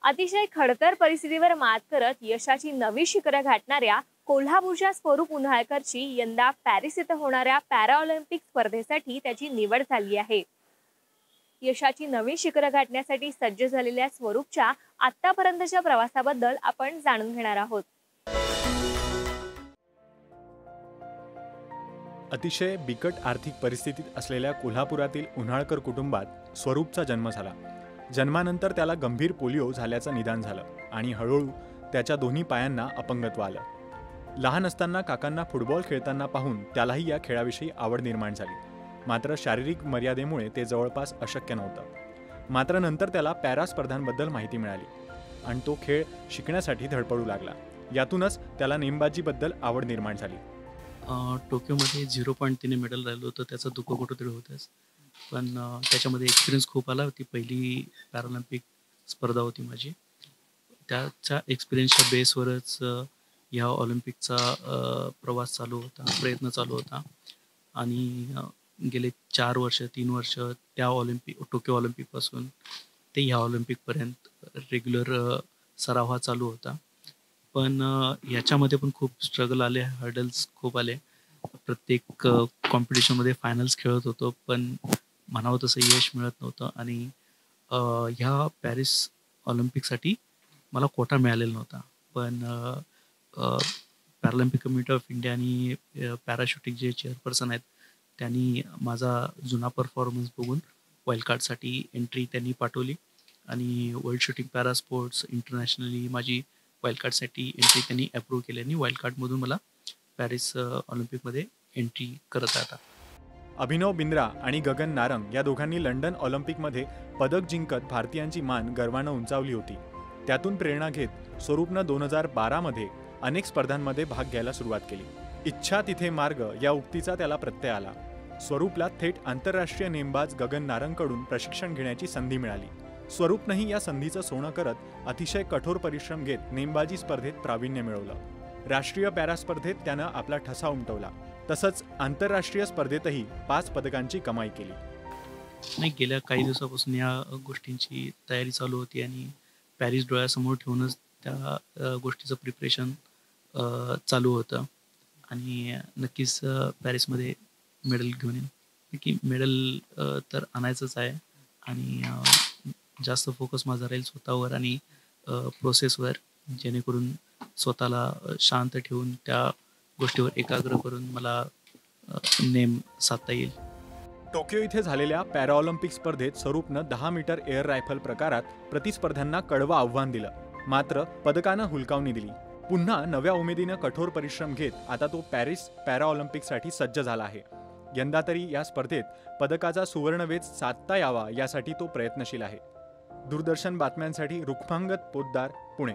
अतिशय खडतर परिस्थितीवर मात करत यशाची नवी शिखरं गाठणाऱ्या कोल्हापूरच्या स्वरूप उन्हाळकरची यंदा पॅरिस येथे होणाऱ्या पॅराऑलिम्पिक स्पर्धेसाठी त्याची निवड झाली आहे। यशाची नवी शिखरं गाठण्यासाठी सज्ज झालेल्या स्वरूपच्या आतापर्यंतच्या प्रवासाबद्दल आपण जाणून घेणार आहोत। अतिशय बिकट आर्थिक परिस्थितीत असलेल्या कोल्हापुरातील उन्हाळकर कुटुंबात स्वरूपचा जन्म झाला। जन्मानंतर त्याला गंभीर पोलिओ झाल्याचं निदान झालं आणि हळूहळू त्याच्या दोन्ही पायांना अपंगत्व आलं। लहान असताना काकांना फुटबॉल खेळताना पाहून त्यालाही या खेळाविषयी आवड निर्माण झाली, मात्र शारीरिक मर्यादेमुळे ते जवळपास अशक्य नव्हतं। मात्र नंतर त्याला पॅरा स्पर्धांबद्दल माहिती मिळाली आणि तो खेळ शिकण्यासाठी धडपडू लागला। यातूनच त्याला नेमबाजीबद्दल आवड निर्माण झाली। टोक्योमध्ये 0.3 मेडल राहिलं होतं, त्याचं दुःख कुठंतरी होतंच, पण त्याच्यामध्ये एक्सपिरियन्स खूप आला। ती पहिली पॅरालिम्पिक स्पर्धा होती माझी। त्याच्या एक्सपिरियन्सच्या बेसवरच ह्या ऑलिम्पिकचा प्रवास चालू होता, प्रयत्न चालू होता आणि गेले 4 वर्ष 3 वर्ष त्या टोक्यो ऑलिम्पिकपासून ते ह्या ऑलिम्पिकपर्यंत रेग्युलर सराव हा चालू होता। पण याच्यामध्ये पण खूप स्ट्रगल आले, हर्डल्स खूप आले। प्रत्येक कॉम्पिटिशनमध्ये फायनल्स खेळत होतो, पण म्हणावं तसं यश मिळत नव्हतं आणि ह्या पॅरिस ऑलिम्पिकसाठी मला कोटा मिळालेला नव्हता। पण पॅरालिम्पिक कमिटी ऑफ इंडिया आणि पॅराशूटिंग जे चेअरपर्सन आहेत त्यांनी माझा जुना परफॉर्मन्स बघून वाईल्ड कार्डसाठी एंट्री त्यांनी पाठवली आणि world shooting para sports internationally माझी वाईल्ड कार्डसाठी एंट्री त्यांनी अप्रूव्ह केली आणि वाईल्ड कार्डमधून मला पॅरिस ऑलिम्पिकमध्ये एंट्री करता आता। अभिनव बिंद्रा आणि गगन नारंग या दोघांनी लंडन ऑलिम्पिकमध्ये पदक जिंकत भारतीयांची मान गर्वानं उंचावली होती। त्यातून प्रेरणा घेत स्वरूपनं 2012 मध्ये अनेक स्पर्धांमध्ये भाग घ्यायला सुरुवात केली। इच्छा तिथे मार्ग या उक्तीचा त्याला प्रत्यय आला। स्वरूपला थेट आंतरराष्ट्रीय नेमबाज गगन नारंगकडून प्रशिक्षण घेण्याची संधी मिळाली। स्वरूपनंही या संधीचं सोनं करत अतिशय कठोर परिश्रम घेत नेमबाजी स्पर्धेत प्रावीण्य मिळवलं। राष्ट्रीय पॅरा स्पर्धेत त्यानं आपला ठसा उमटवला, तसंच आंतरराष्ट्रीय स्पर्धेतही 5 पदकांची कमाई केली। नाही, गेल्या काही दिवसापासून या गोष्टींची तयारी चालू होती आणि पॅरिस डोळ्यासमोर ठेवूनच त्या गोष्टीचं प्रिपरेशन चालू होतं आणि नक्कीच पॅरिसमध्ये मेडल घेऊन येईन। की मेडल तर आणायचंच आहे आणि जास्त फोकस माझा राहील स्वतःवर आणि प्रोसेसवर, जेणेकरून स्वतःला शांत ठेवून त्या गोष्टीवर एकाग्र करून मला नेम साधता येईल। टोकियो इथे झालेल्या पॅराऑलिम्पिक स्पर्धेत स्वरूपनं 10 मीटर एअर रायफल प्रकारात प्रतिस्पर्ध्यांना कडवं आव्हान दिलं, मात्र पदकानं हुलकावणी दिली। पुन्हा नव्या उमेदीनं कठोर परिश्रम घेत आता तो पॅरिस पॅराऑलिम्पिकसाठी सज्ज झाला आहे। यंदा तरी या स्पर्धेत पदकाचा सुवर्णवेध साधता यावा यासाठी तो प्रयत्नशील आहे। दूरदर्शन बातम्यांसाठी रुक्मांगद पोद्दार, पुणे।